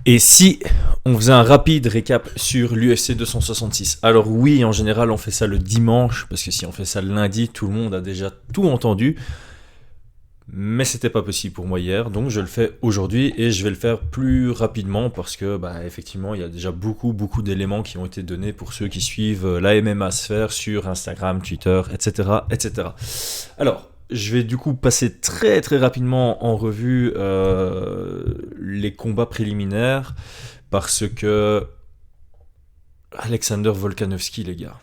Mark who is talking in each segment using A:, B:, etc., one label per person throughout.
A: Et si on faisait un rapide récap sur l'UFC 266? Alors oui, en général, on fait ça le dimanche, parce que si on fait ça le lundi, tout le monde a déjà tout entendu. Mais c'était pas possible pour moi hier, donc je le fais aujourd'hui et je vais le faire plus rapidement parce que effectivement il y a déjà beaucoup d'éléments qui ont été donnés pour ceux qui suivent la MMA Sphère sur Instagram, Twitter, etc. etc. Alors, je vais du coup passer très rapidement en revue les combats préliminaires parce que Alexander Volkanovski, les gars.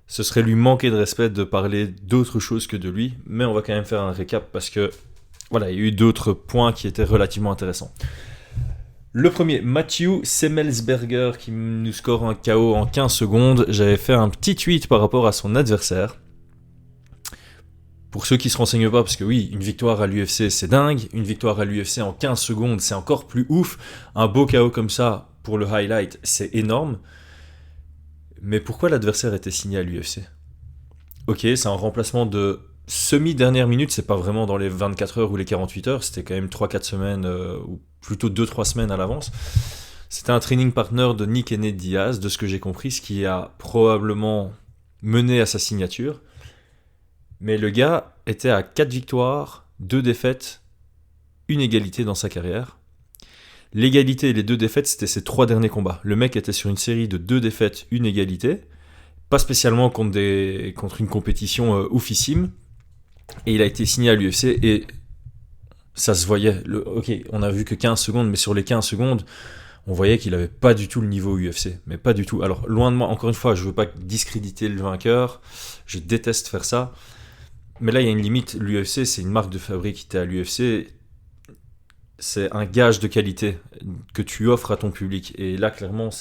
A: Ce serait lui manquer de respect de parler d'autre chose que de lui, mais on va quand même faire un récap parce que voilà, il y a eu d'autres points qui étaient relativement intéressants. Le premier, Matthew Semelsberger qui nous score un KO en 15 secondes. J'avais fait un petit tweet par rapport à son adversaire. Pour ceux qui ne se renseignent pas, parce que oui, une victoire à l'UFC c'est dingue, une victoire à l'UFC en 15 secondes c'est encore plus ouf. Un beau KO comme ça pour le highlight c'est énorme. Mais pourquoi l'adversaire était signé à l'UFC ? Ok, c'est un remplacement de semi-dernière minute, c'est pas vraiment dans les 24 heures ou les 48 heures, c'était quand même 3-4 semaines, ou plutôt 2-3 semaines à l'avance. C'était un training partner de Nick Nate Diaz, de ce que j'ai compris, ce qui a probablement mené à sa signature. Mais le gars était à 4 victoires, 2 défaites, une égalité dans sa carrière. L'égalité et les 2 défaites, c'était ses 3 derniers combats. Le mec était sur une série de 2 défaites, une égalité. Pas spécialement contre une compétition oufissime. Et il a été signé à l'UFC et ça se voyait. Ok, on a vu que 15 secondes, mais sur les 15 secondes, on voyait qu'il n'avait pas du tout le niveau UFC. Mais pas du tout. Alors, loin de moi, encore une fois, je ne veux pas discréditer le vainqueur. Je déteste faire ça. Mais là, il y a une limite. L'UFC, c'est une marque de fabrique. Tu es à l'UFC, c'est un gage de qualité que tu offres à ton public. Et là, clairement,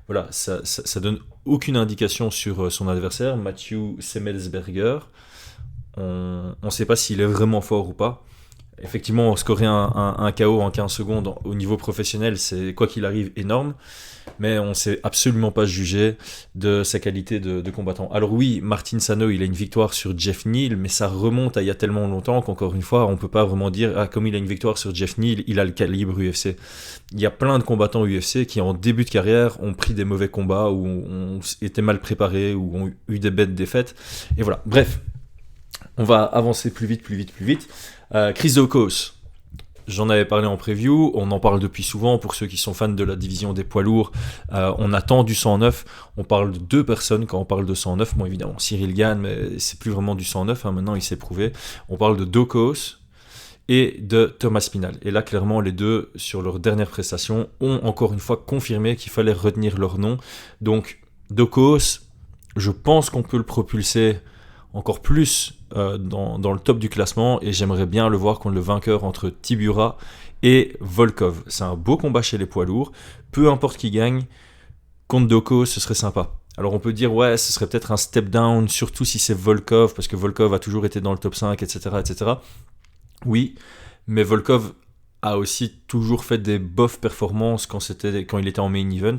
A: voilà, ça donne aucune indication sur son adversaire, Matthew Semelsberger. On ne sait pas s'il est vraiment fort ou pas. Effectivement, scorer un KO en 15 secondes au niveau professionnel, c'est quoi qu'il arrive énorme. Mais on ne sait absolument pas juger de sa qualité de combattant. Alors oui, Martin Sano, il a une victoire sur Jeff Neal, mais ça remonte à il y a tellement longtemps qu'encore une fois, on ne peut pas vraiment dire comme il a une victoire sur Jeff Neal, il a le calibre UFC. Il y a plein de combattants UFC qui, en début de carrière, ont pris des mauvais combats, ou ont été mal préparés, ou ont eu des bêtes défaites. Et voilà, bref, on va avancer plus vite. Chris Daukaus. J'en avais parlé en preview, on en parle depuis souvent pour ceux qui sont fans de la division des poids lourds. On attend du 109, on parle de 2 personnes quand on parle de 109. Bon, évidemment, Cyril Gane, mais c'est plus vraiment du 109, maintenant il s'est prouvé. On parle de Daukaus et de Thomas Spinal. Et là, clairement, les deux, sur leur dernière prestation, ont encore une fois confirmé qu'il fallait retenir leur nom. Donc, Daukaus, je pense qu'on peut le propulser encore plus dans le top du classement, et j'aimerais bien le voir contre le vainqueur entre Tibura et Volkov. C'est un beau combat chez les poids lourds, peu importe qui gagne, contre Daukaus ce serait sympa. Alors on peut dire ouais, ce serait peut-être un step down, surtout si c'est Volkov, parce que Volkov a toujours été dans le top 5, etc. Oui, mais Volkov a aussi toujours fait des bof performances quand il était en main event,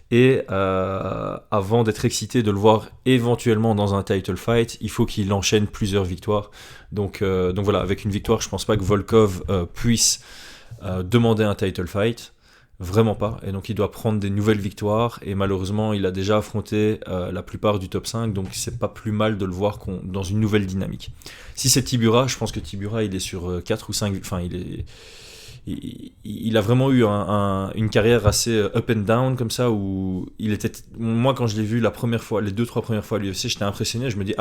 A: et avant d'être excité de le voir éventuellement dans un title fight, il faut qu'il enchaîne plusieurs victoires. Donc voilà, avec une victoire, je pense pas que Volkov puisse demander un title fight, vraiment pas, et donc il doit prendre des nouvelles victoires, et malheureusement il a déjà affronté la plupart du top 5, donc c'est pas plus mal de le voir dans une nouvelle dynamique. Si c'est Tibura, je pense que Tibura il est sur 4 ou 5, enfin il a vraiment eu une carrière assez up and down comme ça, où moi quand je l'ai vu les 2-3 premières fois à l'UFC, j'étais impressionné, je me dis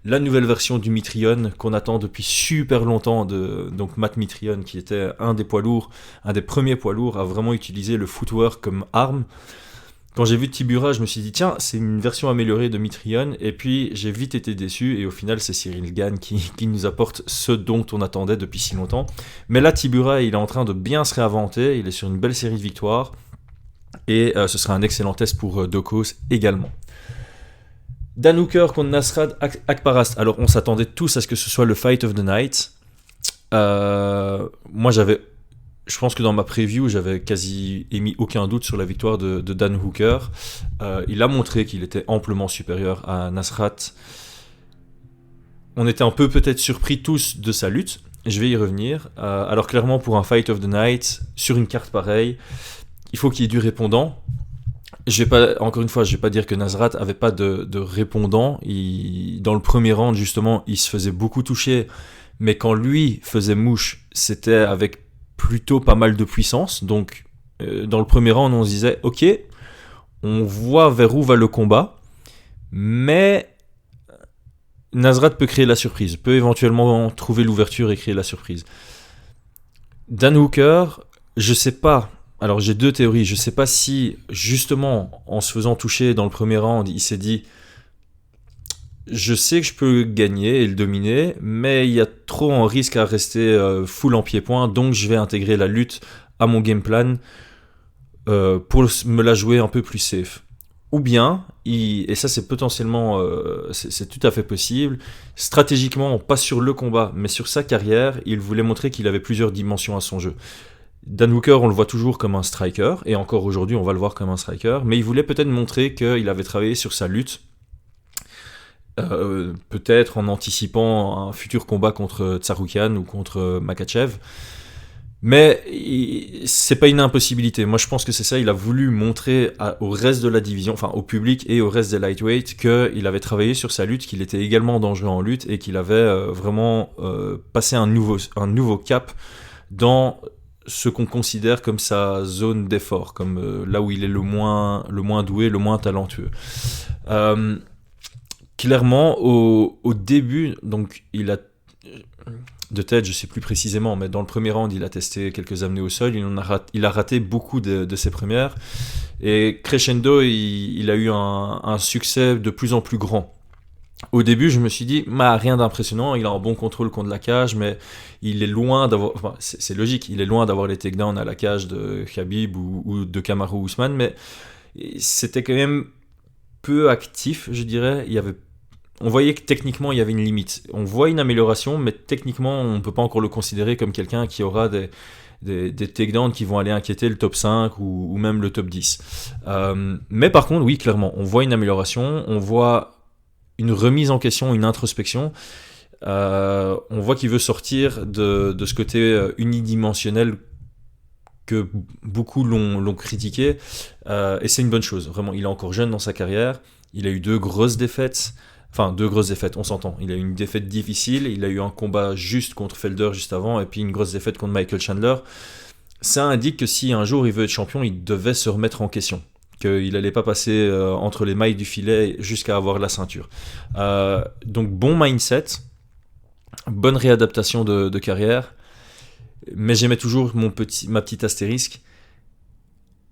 A: la nouvelle version du Mitrione qu'on attend depuis super longtemps, donc Matt Mitrione, qui était un des premiers poids lourds à vraiment utiliser le footwork comme arme. Quand j'ai vu Tibura, je me suis dit tiens, c'est une version améliorée de Mitrione, et puis j'ai vite été déçu, et au final c'est Cyril Gane qui nous apporte ce dont on attendait depuis si longtemps. Mais là Tibura, il est en train de bien se réinventer, il est sur une belle série de victoires, et ce sera un excellent test pour Daukaus également. Dan Hooker contre Nasrat Akparast. Alors on s'attendait tous à ce que ce soit le fight of the night. Moi je pense que dans ma preview, j'avais quasi émis aucun doute sur la victoire de Dan Hooker. Il a montré qu'il était amplement supérieur à Nasrat. On était un peu peut-être surpris tous de sa lutte, je vais y revenir. Alors clairement, pour un Fight of the Night, sur une carte pareille, il faut qu'il y ait du répondant. Encore une fois, je vais pas dire que Nasrat avait pas de répondant. Dans le premier round, justement, il se faisait beaucoup toucher. Mais quand lui faisait mouche, c'était avec plutôt pas mal de puissance. Donc, dans le premier round, on se disait, ok, on voit vers où va le combat. Mais Nasrat peut créer la surprise, peut éventuellement trouver l'ouverture et créer la surprise. Dan Hooker, je sais pas. Alors j'ai deux théories. Je sais pas si, justement, en se faisant toucher dans le premier round, il s'est dit je sais que je peux gagner et le dominer, mais il y a trop en risque à rester full en pied-point, donc je vais intégrer la lutte à mon game plan pour me la jouer un peu plus safe. Ou bien, et ça c'est potentiellement, c'est tout à fait possible, stratégiquement, pas sur le combat, mais sur sa carrière, il voulait montrer qu'il avait plusieurs dimensions à son jeu. Dan Hooker, on le voit toujours comme un striker, et encore aujourd'hui on va le voir comme un striker, mais il voulait peut-être montrer qu'il avait travaillé sur sa lutte, peut-être en anticipant un futur combat contre Tsarukyan ou contre Makhachev. Mais c'est pas une impossibilité. Moi, je pense que c'est ça. Il a voulu montrer au reste de la division, enfin au public et au reste des lightweights, qu'il avait travaillé sur sa lutte, qu'il était également dangereux en lutte et qu'il avait vraiment passé un nouveau cap dans ce qu'on considère comme sa zone d'effort, comme là où il est le moins doué, le moins talentueux. Clairement, au début, donc il a de tête, je sais plus précisément, mais dans le premier round, il a testé quelques amenées au sol, il a raté beaucoup de ses premières, et crescendo, il a eu un succès de plus en plus grand. Au début, je me suis dit, rien d'impressionnant, il a un bon contrôle contre la cage, mais il est loin d'avoir, enfin, c'est logique, il est loin d'avoir les takedowns à la cage de Khabib ou de Kamaru Usman, mais c'était quand même peu actif, je dirais. On voyait que techniquement il y avait une limite. On voit une amélioration, mais techniquement on ne peut pas encore le considérer comme quelqu'un qui aura des takedowns qui vont aller inquiéter le top 5 ou même le top 10. Mais par contre, oui, clairement, on voit une amélioration, on voit une remise en question, une introspection. On voit qu'il veut sortir de ce côté unidimensionnel que beaucoup l'ont critiqué. Et c'est une bonne chose, vraiment. Il est encore jeune dans sa carrière. Il a eu deux grosses défaites, on s'entend. Il a eu une défaite difficile, il a eu un combat juste contre Felder juste avant, et puis une grosse défaite contre Michael Chandler. Ça indique que si un jour il veut être champion, il devait se remettre en question. Qu'il n'allait pas passer entre les mailles du filet jusqu'à avoir la ceinture. Donc bon mindset, bonne réadaptation de carrière, mais j'aimais toujours ma petite astérisque.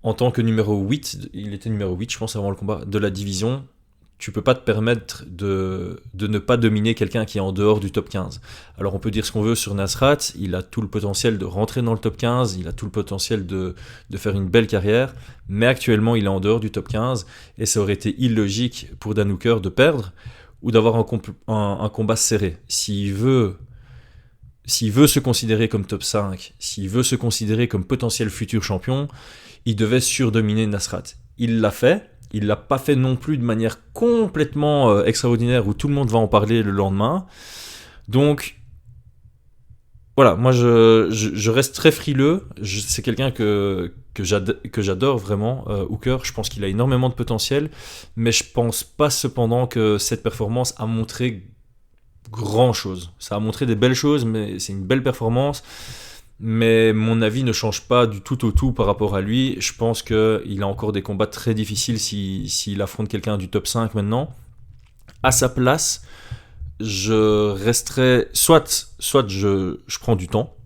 A: En tant que numéro 8, il était numéro 8 je pense avant le combat, de la division, tu peux pas te permettre de ne pas dominer quelqu'un qui est en dehors du top 15. Alors on peut dire ce qu'on veut sur Nasrat, il a tout le potentiel de rentrer dans le top 15, il a tout le potentiel de faire une belle carrière, mais actuellement il est en dehors du top 15, et ça aurait été illogique pour Dan Hooker de perdre, ou d'avoir un combat serré. S'il veut se considérer comme top 5, s'il veut se considérer comme potentiel futur champion, il devait surdominer Nasrat. Il l'a fait. Il l'a pas fait non plus de manière complètement extraordinaire où tout le monde va en parler le lendemain. Donc, voilà, moi je reste très frileux. C'est quelqu'un que j'adore vraiment, Hooker. Je pense qu'il a énormément de potentiel, mais je pense pas cependant que cette performance a montré grand chose. Ça a montré des belles choses, mais c'est une belle performance. Mais mon avis ne change pas du tout au tout par rapport à lui. Je pense qu'il a encore des combats très difficiles s'il affronte quelqu'un du top 5 maintenant. À sa place, je resterai... Soit je prends du temps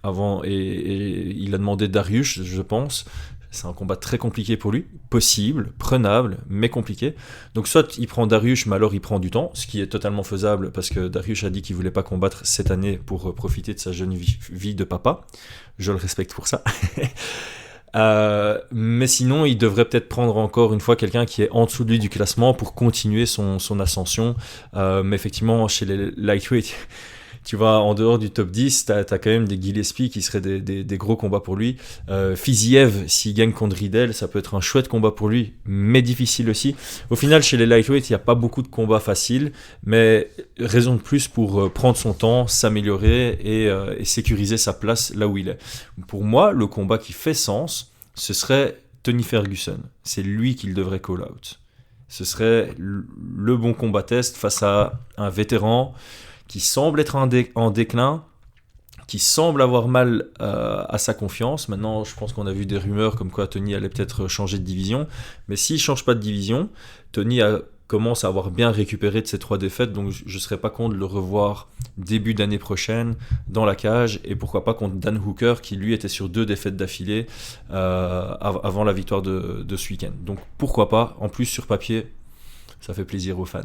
A: avant, et il a demandé Dariush, je pense. C'est un combat très compliqué pour lui, possible, prenable, mais compliqué. Donc soit il prend Dariush, mais alors il prend du temps, ce qui est totalement faisable parce que Dariush a dit qu'il voulait pas combattre cette année pour profiter de sa jeune vie de papa. Je le respecte pour ça. Mais sinon, il devrait peut-être prendre encore une fois quelqu'un qui est en dessous de lui du classement pour continuer son ascension. Mais effectivement, chez les lightweight, Tu vois, en dehors du top 10, t'as quand même des Gillespie qui seraient des gros combats pour lui. Fiziev, s'il gagne contre Riddle, ça peut être un chouette combat pour lui, mais difficile aussi. Au final, chez les lightweights, il n'y a pas beaucoup de combats faciles, mais raison de plus pour prendre son temps, s'améliorer et sécuriser sa place là où il est. Pour moi, le combat qui fait sens, ce serait Tony Ferguson. C'est lui qu'il devrait call out. Ce serait le bon combat test face à un vétéran qui semble être en déclin, qui semble avoir mal à sa confiance. Maintenant, je pense qu'on a vu des rumeurs comme quoi Tony allait peut-être changer de division. Mais s'il ne change pas de division, Tony commence à avoir bien récupéré de ses 3 défaites. Donc, je ne serais pas contre de le revoir début d'année prochaine dans la cage. Et pourquoi pas contre Dan Hooker, qui lui était sur 2 défaites d'affilée avant la victoire de ce week-end. Donc, pourquoi pas. En plus, sur papier, ça fait plaisir aux fans.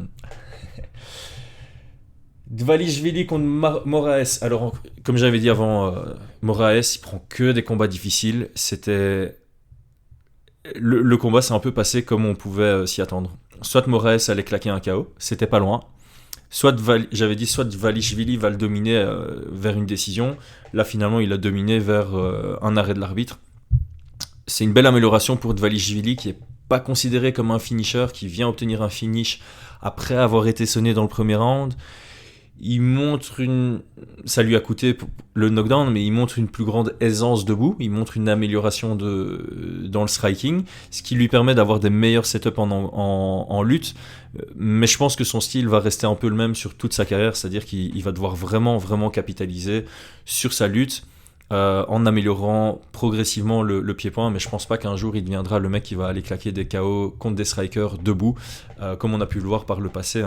A: Dvalishvili contre Moraes. Alors, comme j'avais dit avant, Moraes, il prend que des combats difficiles. C'était le combat s'est un peu passé comme on pouvait s'y attendre. Soit Moraes allait claquer un KO, c'était pas loin. Soit Dvalishvili va le dominer vers une décision. Là, finalement, il a dominé vers un arrêt de l'arbitre. C'est une belle amélioration pour Dvalishvili, qui est pas considéré comme un finisher, qui vient obtenir un finish après avoir été sonné dans le premier round. Il montre ça lui a coûté le knockdown, mais il montre une plus grande aisance debout, il montre une amélioration dans le striking, ce qui lui permet d'avoir des meilleurs setups en lutte, mais je pense que son style va rester un peu le même sur toute sa carrière, c'est-à-dire qu'il va devoir vraiment, vraiment capitaliser sur sa lutte, en améliorant progressivement le pied-point, mais je pense pas qu'un jour il deviendra le mec qui va aller claquer des KO contre des strikers debout, comme on a pu le voir par le passé,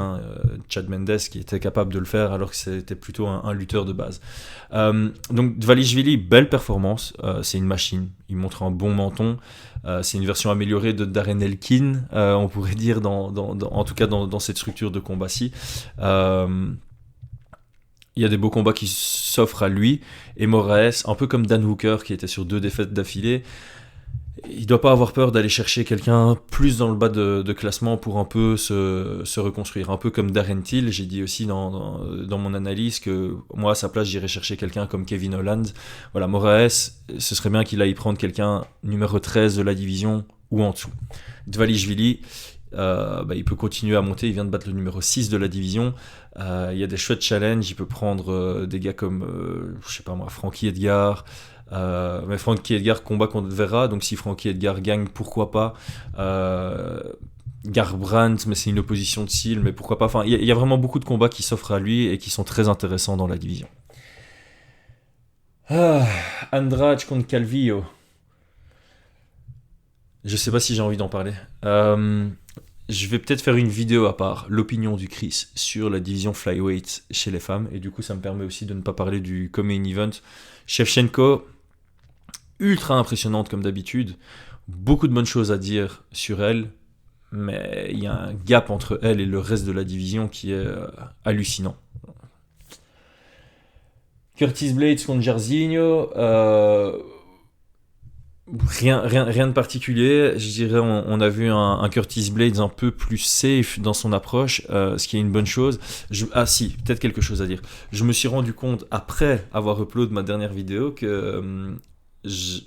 A: Chad Mendes qui était capable de le faire alors que c'était plutôt un lutteur de base. Donc Dvalishvili, belle performance, c'est une machine, il montre un bon menton, c'est une version améliorée de Darren Elkin, on pourrait dire en tout cas dans cette structure de combat-ci. Il y a des beaux combats qui s'offrent à lui. Et Moraes, un peu comme Dan Hooker qui était sur 2 défaites d'affilée, il ne doit pas avoir peur d'aller chercher quelqu'un plus dans le bas de classement pour un peu se reconstruire. Un peu comme Darren Till, j'ai dit aussi dans mon analyse que moi à sa place j'irais chercher quelqu'un comme Kevin Holland. Voilà, Moraes, ce serait bien qu'il aille prendre quelqu'un numéro 13 de la division ou en dessous. Dvalishvili, il peut continuer à monter, il vient de battre le numéro 6 de la division, il y a des chouettes challenges, il peut prendre des gars comme je sais pas moi, Frankie Edgar, mais Frankie Edgar combat contre Vera, donc si Frankie Edgar gagne, pourquoi pas. Garbrandt, mais c'est une opposition de style, mais pourquoi pas. Enfin, il y a vraiment beaucoup de combats qui s'offrent à lui et qui sont très intéressants dans la division. Andrade contre Calvillo. Je sais pas si j'ai envie d'en parler. Je vais peut-être faire une vidéo à part, l'opinion du Chris sur la division flyweight chez les femmes, et du coup ça me permet aussi de ne pas parler du co-main event. Shevchenko, ultra impressionnante comme d'habitude, beaucoup de bonnes choses à dire sur elle, mais il y a un gap entre elle et le reste de la division qui est hallucinant. Curtis Blades contre Jairzinho, rien de particulier. Je dirais on a vu un Curtis Blades un peu plus safe dans son approche, ce qui est une bonne chose. Peut-être quelque chose à dire. Je me suis rendu compte après avoir upload ma dernière vidéo que je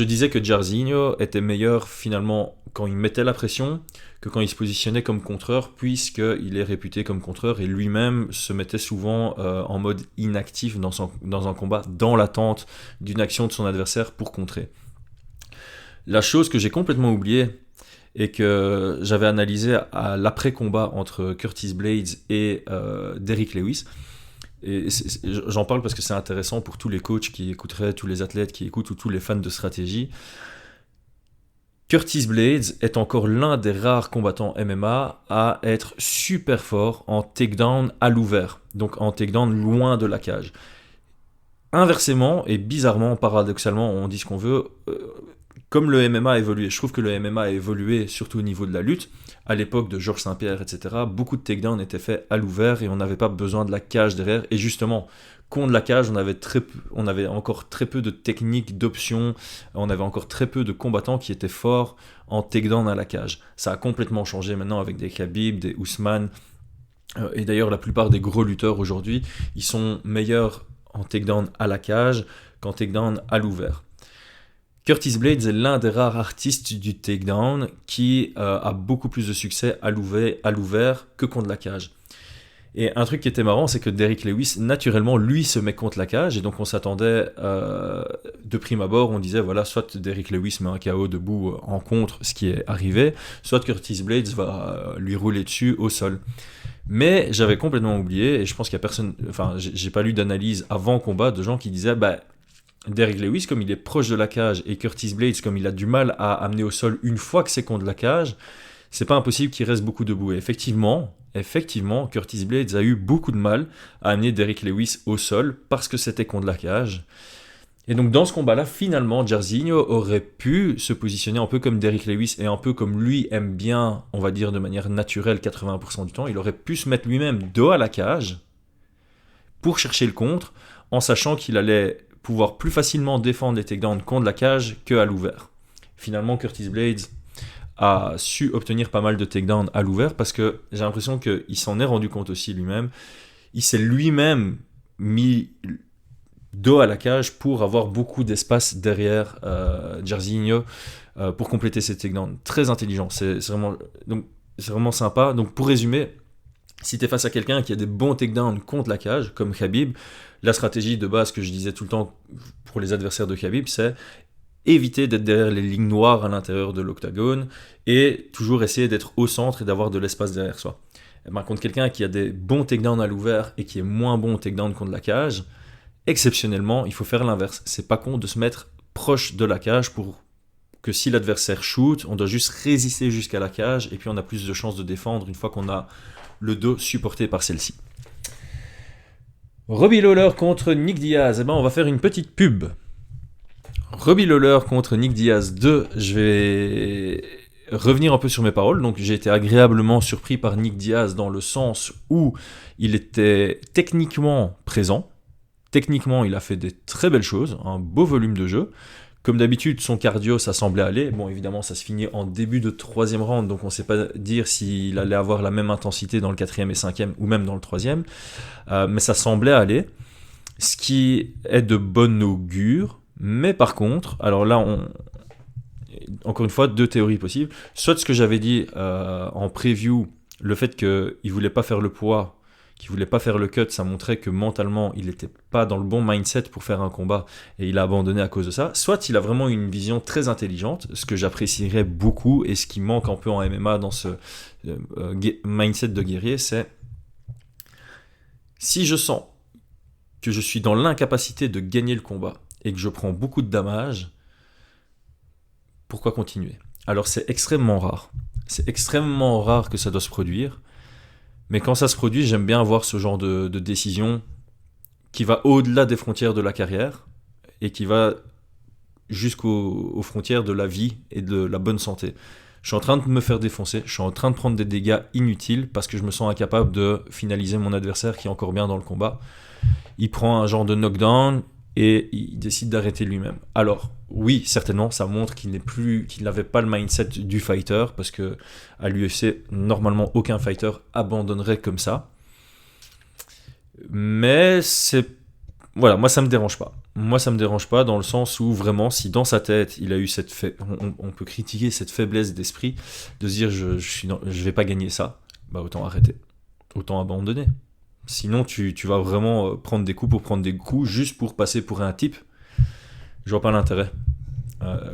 A: disais que Jairzinho était meilleur finalement quand il mettait la pression que quand il se positionnait comme contreur, puisqu'il est réputé comme contreur et lui-même se mettait souvent en mode inactif dans un combat, dans l'attente d'une action de son adversaire pour contrer. La chose que j'ai complètement oubliée et que j'avais analysé à l'après-combat entre Curtis Blades et Derrick Lewis, et j'en parle parce que c'est intéressant pour tous les coachs qui écouteraient, tous les athlètes qui écoutent ou tous les fans de stratégie. Curtis Blades est encore l'un des rares combattants MMA à être super fort en takedown à l'ouvert, donc en takedown loin de la cage. Inversement et bizarrement, paradoxalement, on dit ce qu'on veut, comme le MMA a évolué, je trouve que le MMA a évolué surtout au niveau de la lutte. À l'époque de Georges Saint-Pierre, etc., beaucoup de takedowns étaient faits à l'ouvert et on n'avait pas besoin de la cage derrière. Et justement, contre la cage, on avait encore très peu de techniques, d'options, on avait encore très peu de combattants qui étaient forts en takedown à la cage. Ça a complètement changé maintenant avec des Khabib, des Ousmane, Et d'ailleurs, la plupart des gros lutteurs aujourd'hui, ils sont meilleurs en takedown à la cage qu'en takedown à l'ouvert. Curtis Blades est l'un des rares artistes du takedown qui a beaucoup plus de succès à l'ouvert que contre la cage. Et un truc qui était marrant, c'est que Derrick Lewis, naturellement, lui se met contre la cage, et donc on s'attendait, de prime abord, on disait, voilà, soit Derrick Lewis met un KO debout en contre, ce qui est arrivé, soit Curtis Blades va lui rouler dessus au sol. Mais j'avais complètement oublié, et je pense qu'il y a personne, enfin, j'ai pas lu d'analyse avant combat de gens qui disaient, bah, Derrick Lewis, comme il est proche de la cage, et Curtis Blades, comme il a du mal à amener au sol une fois que c'est contre la cage, c'est pas impossible qu'il reste beaucoup debout. Et effectivement, Curtis Blades a eu beaucoup de mal à amener Derrick Lewis au sol parce que c'était contre la cage. Et donc dans ce combat-là, finalement, Jairzinho aurait pu se positionner un peu comme Derrick Lewis et un peu comme lui aime bien, on va dire de manière naturelle 80% du temps. Il aurait pu se mettre lui-même dos à la cage pour chercher le contre, en sachant qu'il allait pouvoir plus facilement défendre les takedowns contre la cage qu'à l'ouvert. Finalement, Curtis Blades a su obtenir pas mal de takedowns à l'ouvert parce que j'ai l'impression qu'il s'en est rendu compte aussi lui-même. Il s'est lui-même mis dos à la cage pour avoir beaucoup d'espace derrière Jairzinho pour compléter ses takedowns. Très intelligent, c'est vraiment sympa. Donc pour résumer, si tu es face à quelqu'un qui a des bons takedowns contre la cage, comme Khabib, la stratégie de base que je disais tout le temps pour les adversaires de Khabib, c'est éviter d'être derrière les lignes noires à l'intérieur de l'octagone et toujours essayer d'être au centre et d'avoir de l'espace derrière soi. Et ben, contre quelqu'un qui a des bons takedowns à l'ouvert et qui est moins bon au takedown contre la cage, exceptionnellement, il faut faire l'inverse. C'est pas con de se mettre proche de la cage pour que si l'adversaire shoot, on doit juste résister jusqu'à la cage et puis on a plus de chances de défendre une fois qu'on a le dos supporté par celle-ci. Robbie Lawler contre Nick Diaz. Eh ben, on va faire une petite pub. Robbie Lawler contre Nick Diaz 2, je vais revenir un peu sur mes paroles. Donc j'ai été agréablement surpris par Nick Diaz dans le sens où il était techniquement présent. Techniquement, il a fait des très belles choses, un beau volume de jeu. Comme d'habitude, son cardio, ça semblait aller. Bon, évidemment, ça se finit en début de troisième round, donc on ne sait pas dire s'il allait avoir la même intensité dans le quatrième et cinquième, ou même dans le troisième. Mais ça semblait aller, ce qui est de bon augure. Mais par contre, alors là, encore une fois, deux théories possibles. Soit ce que j'avais dit en preview, le fait qu'il ne voulait pas faire le poids, qu'il ne voulait pas faire le cut, ça montrait que mentalement, il n'était pas dans le bon mindset pour faire un combat et il a abandonné à cause de ça. Soit il a vraiment une vision très intelligente, ce que j'apprécierais beaucoup et ce qui manque un peu en MMA dans ce mindset de guerrier, c'est si je sens que je suis dans l'incapacité de gagner le combat et que je prends beaucoup de dommages, pourquoi continuer ? Alors c'est extrêmement rare. C'est extrêmement rare que ça doit se produire. Mais quand ça se produit, j'aime bien avoir ce genre de décision qui va au-delà des frontières de la carrière et qui va jusqu'aux frontières de la vie et de la bonne santé. Je suis en train de me faire défoncer, je suis en train de prendre des dégâts inutiles parce que je me sens incapable de finaliser mon adversaire qui est encore bien dans le combat. Il prend un genre de knockdown et il décide d'arrêter lui-même. Alors, oui, certainement, ça montre qu'il n'avait pas le mindset du fighter, parce que à l'UFC, normalement, aucun fighter abandonnerait comme ça. Mais voilà, moi, ça me dérange pas. Moi, ça me dérange pas dans le sens où, vraiment, si dans sa tête, il a eu on peut critiquer cette faiblesse d'esprit, de se dire, je vais pas gagner ça, bah autant arrêter, autant abandonner. Sinon, tu vas vraiment prendre des coups pour prendre des coups, juste pour passer pour un type. Je vois pas l'intérêt.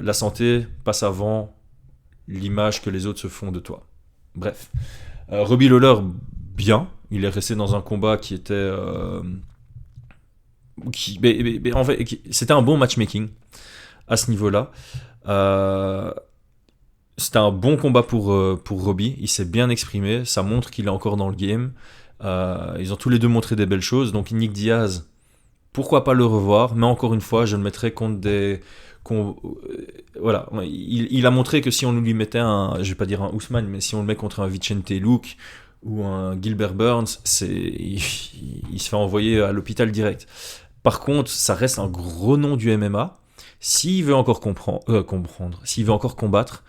A: La santé passe avant l'image que les autres se font de toi. Bref. Robbie Lawler, bien. Il est resté dans un combat qui était... en fait, c'était un bon matchmaking à ce niveau-là. C'était un bon combat pour Robbie. Il s'est bien exprimé. Ça montre qu'il est encore dans le game. Ils ont tous les deux montré des belles choses. Donc Nick Diaz, pourquoi pas le revoir, mais encore une fois, je le mettrai contre des... voilà, il a montré que si on lui mettait je vais pas dire un Ousmane, mais si on le met contre un Vicente Luque ou un Gilbert Burns, il se fait envoyer à l'hôpital direct. Par contre, ça reste un gros nom du MMA. S'il veut encore comprendre, s'il veut encore combattre,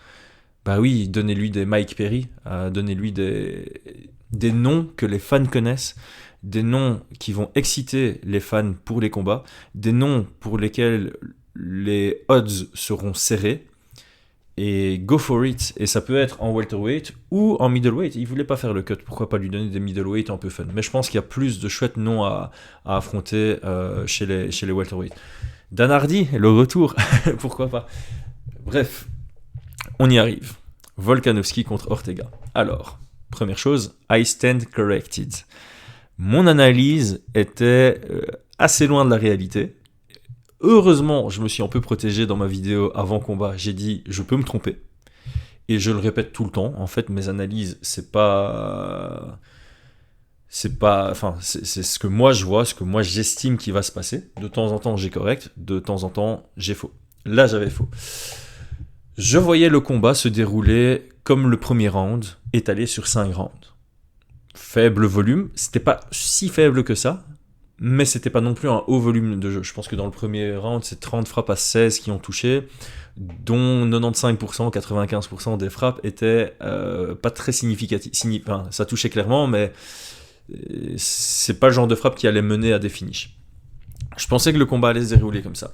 A: Bah oui, donnez-lui des Mike Perry, donnez-lui des noms que les fans connaissent, des noms qui vont exciter les fans pour les combats, des noms pour lesquels les odds seront serrés, et go for it. Et ça peut être en welterweight ou en middleweight. Il voulait pas faire le cut, pourquoi pas lui donner des middleweight un peu fun. Mais je pense qu'il y a plus de chouettes noms à affronter chez les welterweight. Dan Hardy, le retour, pourquoi pas. Bref, on y arrive. Volkanovski contre Ortega. Alors, première chose, I stand corrected. Mon analyse était assez loin de la réalité. Heureusement, je me suis un peu protégé dans ma vidéo avant combat. J'ai dit, je peux me tromper. Et je le répète tout le temps. En fait, mes analyses, c'est ce que moi je vois, ce que moi j'estime qui va se passer. De temps en temps, j'ai correct. De temps en temps, j'ai faux. Là, j'avais faux. Je voyais le combat se dérouler comme le premier round, étalé sur 5 rounds. Faible volume. C'était pas si faible que ça. Mais c'était pas non plus un haut volume de jeu. Je pense que dans le premier round, c'est 30 frappes à 16 qui ont touché, dont 95%, 95% des frappes étaient pas très significatives. Enfin, ça touchait clairement, mais c'est pas le genre de frappe qui allait mener à des finishes. Je pensais que le combat allait se dérouler comme ça.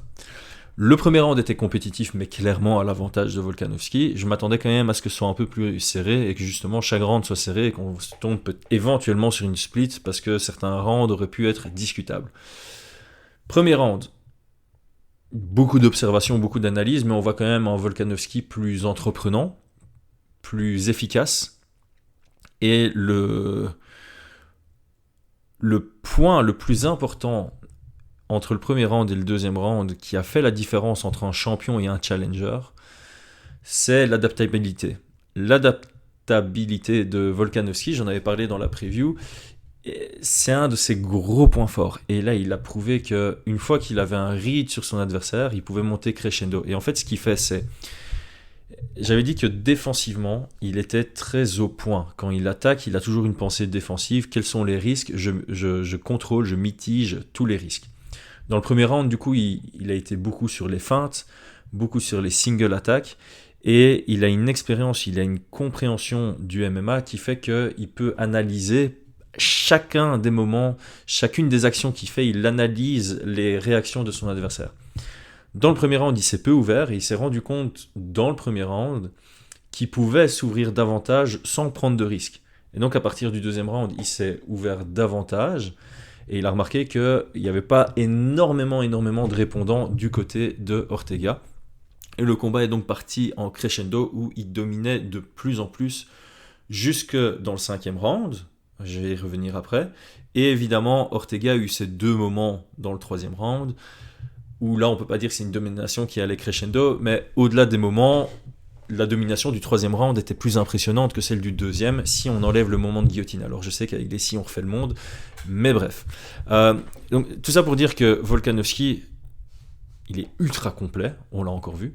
A: Le premier round était compétitif, mais clairement à l'avantage de Volkanovski. Je m'attendais quand même à ce que ce soit un peu plus serré et que justement chaque round soit serré et qu'on tombe éventuellement sur une split parce que certains rounds auraient pu être discutables. Premier round, beaucoup d'observations, beaucoup d'analyses, mais on voit quand même un Volkanovski plus entreprenant, plus efficace. Et le point le plus important entre le premier round et le deuxième round qui a fait la différence entre un champion et un challenger, c'est l'adaptabilité. L'adaptabilité de Volkanovski, j'en avais parlé dans la preview, c'est un de ses gros points forts. Et là, il a prouvé qu'une fois qu'il avait un read sur son adversaire, il pouvait monter crescendo. Et en fait, ce qu'il fait, c'est... J'avais dit que défensivement, il était très au point. Quand il attaque, il a toujours une pensée défensive. Quels sont les risques ? Je contrôle, je mitige tous les risques. Dans le premier round, du coup, il a été beaucoup sur les feintes, beaucoup sur les single attacks, et il a une expérience, il a une compréhension du MMA qui fait qu'il peut analyser chacun des moments, chacune des actions qu'il fait, il analyse les réactions de son adversaire. Dans le premier round, il s'est peu ouvert, et il s'est rendu compte, dans le premier round, qu'il pouvait s'ouvrir davantage sans prendre de risques. Et donc, à partir du deuxième round, il s'est ouvert davantage, et il a remarqué qu'il n'y avait pas énormément de répondants du côté de Ortega. Et le combat est donc parti en crescendo où il dominait de plus en plus jusque dans le 5e round. Je vais y revenir après. Et évidemment, Ortega a eu ces 2 moments dans le 3e round où là, on ne peut pas dire que c'est une domination qui allait crescendo, mais au-delà des moments, la domination du 3e round était plus impressionnante que celle du 2e si on enlève le moment de guillotine. Alors je sais qu'avec les si on refait le monde, mais bref. Donc, tout ça pour dire que Volkanovski, il est ultra complet, on l'a encore vu.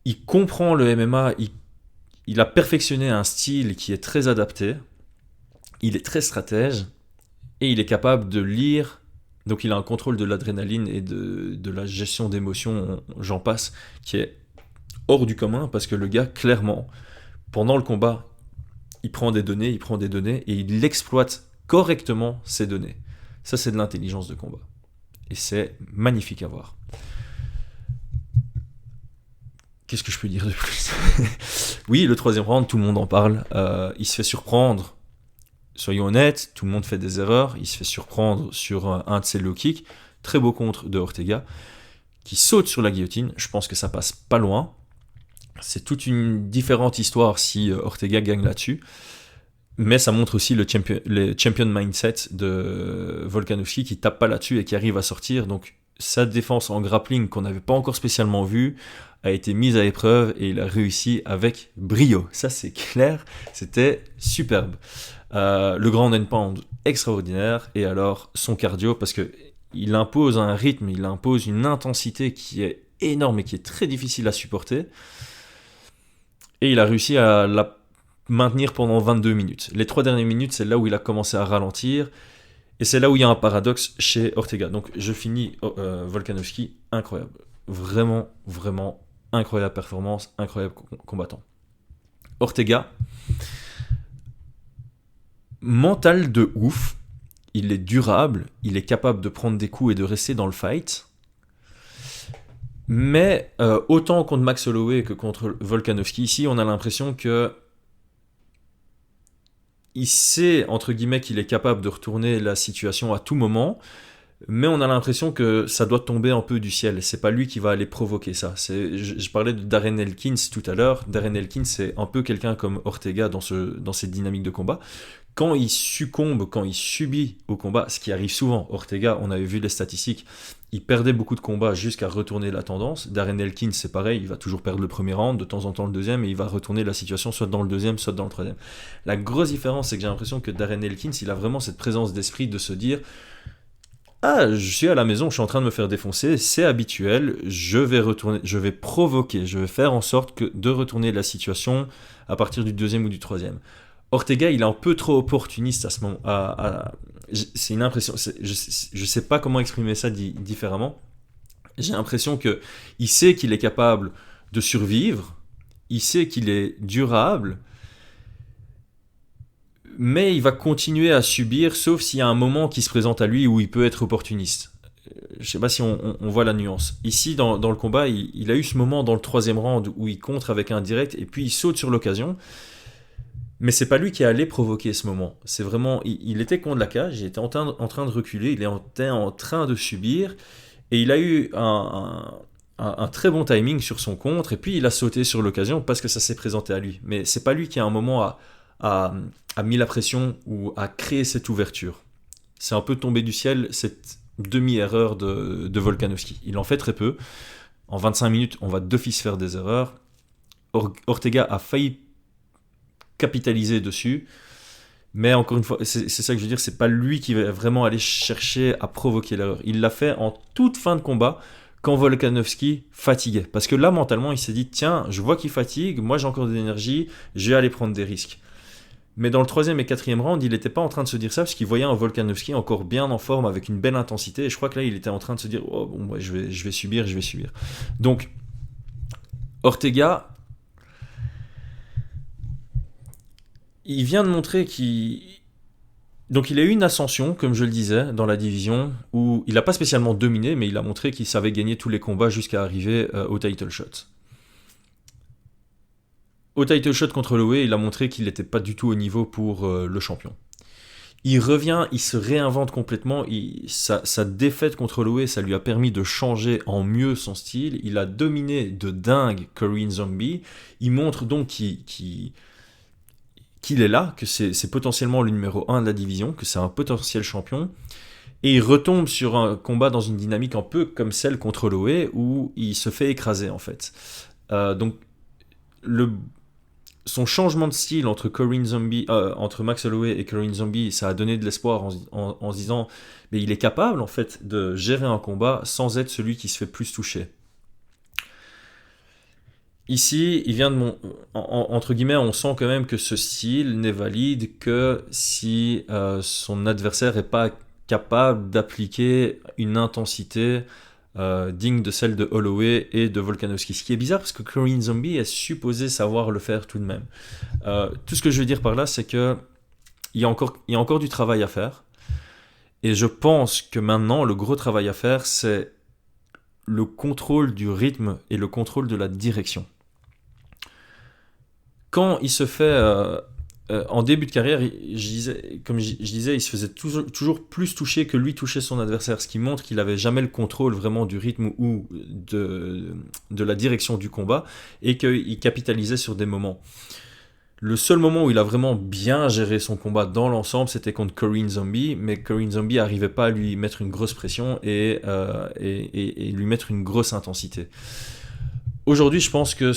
A: Il comprend le MMA, il a perfectionné un style qui est très adapté, il est très stratège, et il est capable de lire. Donc il a un contrôle de l'adrénaline et de la gestion d'émotions, j'en passe, qui est hors du commun, parce que le gars, clairement, pendant le combat, il prend des données, et il exploite correctement ces données. Ça, c'est de l'intelligence de combat. Et c'est magnifique à voir. Qu'est-ce que je peux dire de plus ? Oui, le 3e round, tout le monde en parle. Il se fait surprendre. Soyons honnêtes, tout le monde fait des erreurs. Il se fait surprendre sur un de ses low kicks. Très beau contre de Ortega, qui saute sur la guillotine. Je pense que ça passe pas loin. C'est toute une différente histoire si Ortega gagne là-dessus. Mais ça montre aussi le champion mindset de Volkanovski qui tape pas là-dessus et qui arrive à sortir. Donc sa défense en grappling qu'on n'avait pas encore spécialement vue a été mise à épreuve et il a réussi avec brio. Ça c'est clair, c'était superbe. Le grand end pound extraordinaire, et alors son cardio, parce que il impose un rythme, il impose une intensité qui est énorme et qui est très difficile à supporter, et il a réussi à la maintenir pendant 22 minutes. Les 3 dernières minutes, c'est là où il a commencé à ralentir, et c'est là où il y a un paradoxe chez Ortega. Donc je finis Volkanovski, incroyable, vraiment incroyable performance, incroyable combattant. Ortega, mental de ouf, il est durable, il est capable de prendre des coups et de rester dans le fight. Mais autant contre Max Holloway que contre Volkanovski, ici on a l'impression que il sait, entre guillemets, qu'il est capable de retourner la situation à tout moment, mais on a l'impression que ça doit tomber un peu du ciel. C'est pas lui qui va aller provoquer ça. Je parlais de Darren Elkins tout à l'heure. Darren Elkins, c'est un peu quelqu'un comme Ortega dans cette dynamique de combat. Quand il succombe, quand il subit au combat, ce qui arrive souvent, Ortega, on avait vu les statistiques, il perdait beaucoup de combats jusqu'à retourner la tendance. Darren Elkins, c'est pareil, il va toujours perdre le premier round, de temps en temps le deuxième, et il va retourner la situation soit dans le deuxième, soit dans le troisième. La grosse différence, c'est que j'ai l'impression que Darren Elkins, il a vraiment cette présence d'esprit de se dire « Ah, je suis à la maison, je suis en train de me faire défoncer, c'est habituel, je vais retourner, je vais provoquer, je vais faire en sorte de retourner la situation à partir du deuxième ou du troisième. » Ortega, il est un peu trop opportuniste à ce moment. C'est une impression. Je sais pas comment exprimer ça différemment. J'ai l'impression que il sait qu'il est capable de survivre, il sait qu'il est durable, mais il va continuer à subir, sauf s'il y a un moment qui se présente à lui où il peut être opportuniste. Je sais pas si on voit la nuance. Ici, dans le combat, il a eu ce moment dans le troisième round où il contre avec un direct et puis il saute sur l'occasion. Mais c'est pas lui qui est allé provoquer ce moment. C'est vraiment, il était contre la cage, il était en train de reculer, il était en train de subir, et il a eu un très bon timing sur son contre, et puis il a sauté sur l'occasion parce que ça s'est présenté à lui. Mais c'est pas lui qui à un moment a mis la pression ou a créé cette ouverture. C'est un peu tombé du ciel cette demi-erreur de Volkanovski. Il en fait très peu. En 25 minutes, on va d'office faire des erreurs. Ortega a failli capitaliser dessus, mais encore une fois, c'est ça que je veux dire, c'est pas lui qui va vraiment aller chercher à provoquer l'erreur. Il l'a fait en toute fin de combat, quand Volkanovski fatiguait. Parce que là, mentalement, il s'est dit, tiens, je vois qu'il fatigue, moi j'ai encore de l'énergie, je vais aller prendre des risques. Mais dans le troisième et quatrième round, il n'était pas en train de se dire ça, parce qu'il voyait un Volkanovski encore bien en forme, avec une belle intensité, et je crois que là, il était en train de se dire, oh, bon, ouais, je vais subir. Donc, Ortega, il vient de montrer Donc il a eu une ascension, comme je le disais, dans la division, où il n'a pas spécialement dominé, mais il a montré qu'il savait gagner tous les combats jusqu'à arriver au title shot. Au title shot contre Holloway, il a montré qu'il n'était pas du tout au niveau pour le champion. Il revient, il se réinvente complètement, sa défaite contre Holloway, ça lui a permis de changer en mieux son style, il a dominé de dingue Korean Zombie, il montre donc qu'il est là, que c'est potentiellement le numéro 1 de la division, que c'est un potentiel champion, et il retombe sur un combat dans une dynamique un peu comme celle contre Holloway, où il se fait écraser en fait. Donc son changement de style entre Max Holloway et Korean Zombie, ça a donné de l'espoir en se disant, mais il est capable en fait de gérer un combat sans être celui qui se fait plus toucher. Ici, il vient entre guillemets, on sent quand même que ce style n'est valide que si son adversaire n'est pas capable d'appliquer une intensité digne de celle de Holloway et de Volkanovski. Ce qui est bizarre parce que Korean Zombie est supposé savoir le faire tout de même. Tout ce que je veux dire par là, c'est qu'il y a encore du travail à faire. Et je pense que maintenant, le gros travail à faire, c'est le contrôle du rythme et le contrôle de la direction. Quand il se fait en début de carrière, comme je disais, il se faisait toujours plus toucher que lui toucher son adversaire, ce qui montre qu'il n'avait jamais le contrôle vraiment du rythme ou de la direction du combat et qu'il capitalisait sur des moments. Le seul moment où il a vraiment bien géré son combat dans l'ensemble, c'était contre Korean Zombie, mais Korean Zombie n'arrivait pas à lui mettre une grosse pression et lui mettre une grosse intensité. Aujourd'hui, je pense que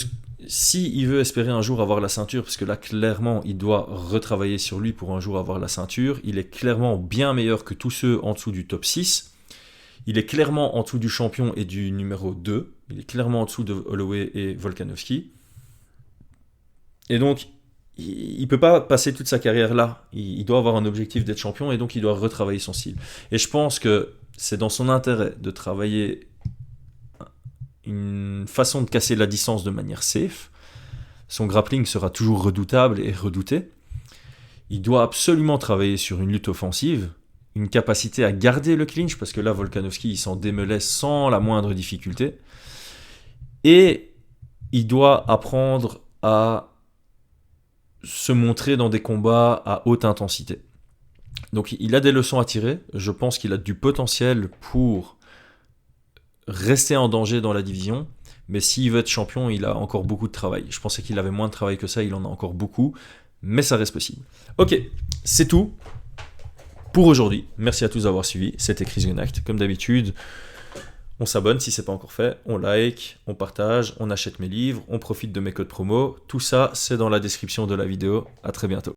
A: s'il veut espérer un jour avoir la ceinture, parce que là, clairement, il doit retravailler sur lui pour un jour avoir la ceinture, il est clairement bien meilleur que tous ceux en dessous du top 6. Il est clairement en dessous du champion et du numéro 2. Il est clairement en dessous de Holloway et Volkanovski. Et donc, il ne peut pas passer toute sa carrière là. Il doit avoir un objectif d'être champion et donc il doit retravailler son style. Et je pense que c'est dans son intérêt de travailler une façon de casser la distance de manière safe. Son grappling sera toujours redoutable et redouté. Il doit absolument travailler sur une lutte offensive, une capacité à garder le clinch, parce que là, Volkanovski, il s'en démêlait sans la moindre difficulté. Et il doit apprendre à se montrer dans des combats à haute intensité. Donc il a des leçons à tirer. Je pense qu'il a du potentiel pour rester en danger dans la division. Mais s'il veut être champion, il a encore beaucoup de travail. Je pensais qu'il avait moins de travail que ça, il en a encore beaucoup. Mais ça reste possible. Ok, c'est tout pour aujourd'hui. Merci à tous d'avoir suivi. C'était Chris Gunacht. Comme d'habitude, on s'abonne si ce n'est pas encore fait. On like, on partage, on achète mes livres, on profite de mes codes promo. Tout ça, c'est dans la description de la vidéo. À très bientôt.